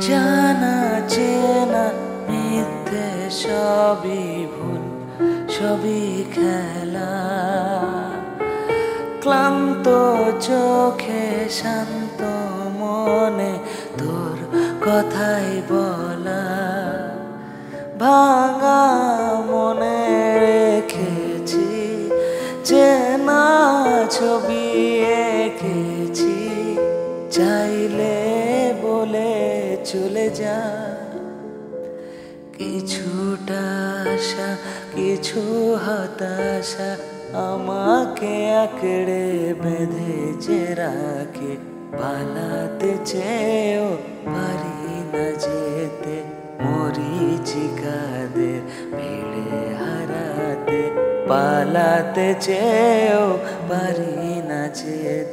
জানা চেনা মিথ্যে সবই ভুল, সবই খেলা। ক্লান্ত চোখে শান্ত মনে তোর কথাই বলা। ভাঙা মনে রেখেছি চেনা ছবি এঁকেছি, চাইলে বলে চলে যা। কিছুটা আশা কিছু হতাশা আমাকে আঁকড়ে বেঁধেছে রাখে। পালাতে চেয়েও পারি না যেতে, মরীচিকাদের ভিড়ে হারাতে। পালাতে চেয়েও পারি না যেতে।